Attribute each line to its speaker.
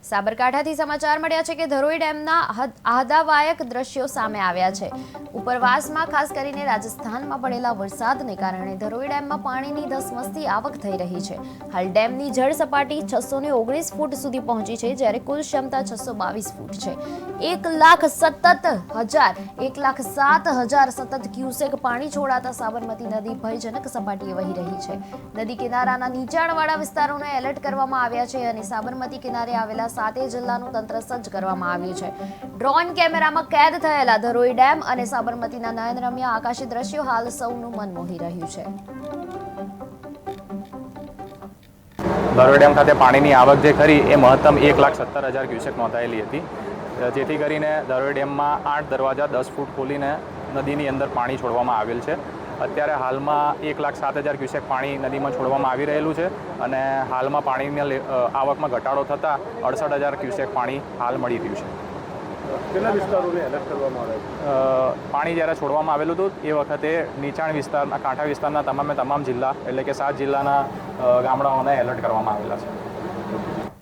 Speaker 1: સાબરકાંઠાથી સમાચાર મળ્યા છે કે ધરોઈ ડેમના આહલાદક દ્રશ્યો સામે આવ્યા છે। ઉપરવાસમાં ખાસ કરીને રાજસ્થાનમાં પડેલા વરસાદને કારણે ધરોઈ ડેમમાં પાણીની ધસમસતી આવક થઈ રહી છે। હાલ ડેમની જળ સપાટી 619 ફૂટ સુધી પહોંચી છે, જ્યારે કુલ ક્ષમતા 622 ફૂટ છે। 1,07,000 સતત ક્યુસેક પાણી છોડાતા સાબરમતી નદી ભયજનક સપાટીએ વહી રહી છે। નદી કિનારાના નીચાણવાળા વિસ્તારોને એલર્ટ કરવામાં આવ્યા છે અને સાબરમતી કિનારે આવેલા 7 જિલ્લાનું તંત્ર સજ્જ કરવામાં આવ્યું છે। ડ્રોન કેમેરામાં કેદ થયેલા ધરોઈ ડેમ અને સાબરમતીના નયનરમ્ય આકાશી દ્રશ્યો હાલ સૌનું મન મોહી રહ્યું છે।
Speaker 2: ધરોઈ ડેમ ખાતે પાણીની આવક જે ખરી એ મહત્તમ 1,17,000 ક્યુસેક નોંધાયેલી હતી, જેથી કરીને ધરોઈ ડેમમાં 8 દરવાજા 10 ફૂટ ખોલીને નદીની અંદર પાણી છોડવામાં આવેલ છે। અત્યારે હાલમાં 1,07,000 ક્યુસેક પાણી નદીમાં છોડવામાં આવી રહેલું છે અને હાલમાં પાણીની આવકમાં ઘટાડો થતાં 68,000 ક્યુસેક પાણી હાલ મળી રહ્યું છે।
Speaker 3: કેટલા વિસ્તારોને એલર્ટ કરવામાં આવ્યા?
Speaker 2: પાણી જ્યારે છોડવામાં આવેલું હતું એ વખતે નીચાણ વિસ્તારના કાંઠા વિસ્તારના તમામ જિલ્લા એટલે કે 7 જિલ્લાના ગામડાઓને એલર્ટ કરવામાં આવેલા છે।